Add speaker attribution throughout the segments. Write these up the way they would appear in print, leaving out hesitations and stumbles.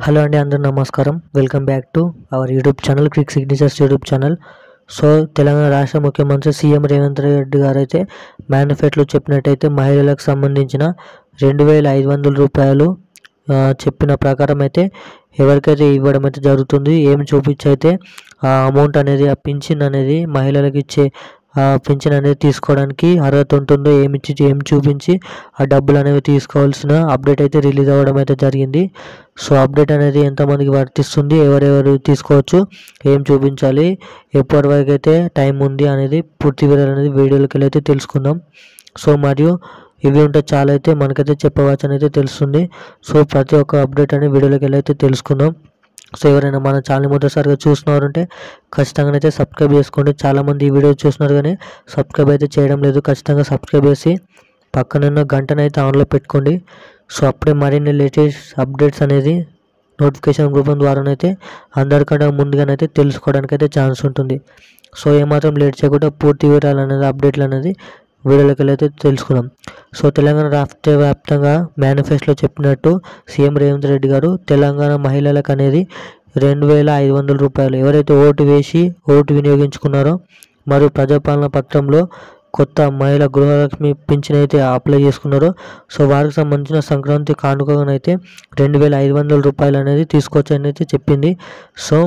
Speaker 1: Hello అండి, అందరూ నమస్కారం. Welcome back to our YouTube channel, quick signatures YouTube channel. So Telangana రాష్ట్ర ముఖ్యమంత్రి సీఎం రేవంత్ రెడ్డి గారు అయితే మేనిఫెస్టోలో చెప్పినట్టయితే మహిళలకు సంబంధించిన 2500 రూపాయలు చెప్పిన ప్రకారం అయితే ఎవరికైతే ఇవ్వడం అయితే జరుగుతుంది. ఏం చూపించి అయితే ఆ అమౌంట్ అనేది, ఆ పింఛన్ అనేది మహిళలకు ఇచ్చే పింఛన్ అనేది తీసుకోవడానికి అర్హత ఉంటుందో ఏం చూపించి ఆ డబ్బులు అనేవి తీసుకోవాల్సిన అప్డేట్ అయితే రిలీజ్ అవ్వడం అయితే జరిగింది. సో అప్డేట్ అనేది ఎంతమందికి వర్తిస్తుంది, ఎవరెవరు తీసుకోవచ్చు, ఏం చూపించాలి, ఎప్పటి వరకు అయితే టైం ఉంది అనేది పూర్తి వివరాలు అనేది వీడియోలోకి వెళ్ళి అయితే తెలుసుకుందాం. సో మరియు ఇవి ఉంటే చాలా అయితే మనకైతే చెప్పవచ్చు అని అయితే తెలుస్తుంది. సో ప్రతి ఒక్క అప్డేట్ అనేది వీడియోలోకి వెళ్ళి అయితే తెలుసుకుందాం. సో ఎవరైనా మన ఛానల్ మొదటిసారిగా చూస్తున్నారంటే ఖచ్చితంగా అయితే సబ్స్క్రైబ్ చేసుకోండి. చాలామంది ఈ వీడియో చూస్తున్నారు కానీ సబ్స్క్రైబ్ అయితే చేయడం లేదు. ఖచ్చితంగా సబ్స్క్రైబ్ చేసి పక్కనున్న గంటనైతే ఆన్లో పెట్టుకోండి. సో అప్పుడే మరిన్ని లేటెస్ట్ అప్డేట్స్ అనేది నోటిఫికేషన్ రూపం ద్వారానైతే అందరికంటే ముందుగానైతే తెలుసుకోవడానికి అయితే ఛాన్స్ ఉంటుంది. సో ఏమాత్రం లేట్ చేయకుండా పూర్తి వివరాలు అనేది, అప్డేట్లు అనేది వీడియోలోకి వెళ్ళి అయితే తెలుసుకుందాం. సో తెలంగాణ రాష్ట్ర వ్యాప్తంగా మేనిఫెస్టోలో చెప్పినట్టు సీఎం రేవంత్ రెడ్డి గారు తెలంగాణ మహిళలకు అనేది 2500 రూపాయలు ఎవరైతే ఓటు వేసి ఓటు వినియోగించుకున్నారో మరియు ప్రజాపాలన పత్రంలో కొత్త మహిళా గృహలక్ష్మి పింఛన్ అయితే అప్లై చేసుకున్నారో సో వారికి సంబంధించిన సంక్రాంతి కానుకగానైతే 2500 రూపాయలు అనేది తీసుకోవచ్చని అయితే చెప్పింది. సో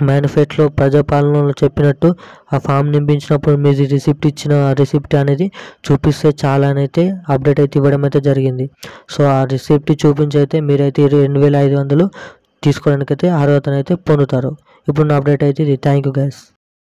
Speaker 1: మేనిఫెస్టోలో ప్రజాపాలనలో చెప్పినట్టు ఆ ఫామ్ నింపించినప్పుడు మీరు రిసిప్ట్ ఇచ్చిన రిసిప్ట్ అనేది చూపిస్తే చాలా అయితే అప్డేట్ అయితే ఇవ్వడం అయితే జరిగింది. సో ఆ రిసిప్ట్ చూపించి అయితే మీరైతే 2500 తీసుకోవడానికి అయితే అర్హతనైతే పొందుతారు. ఇప్పుడు నా అప్డేట్ అయితే ఇది. Thank you guys.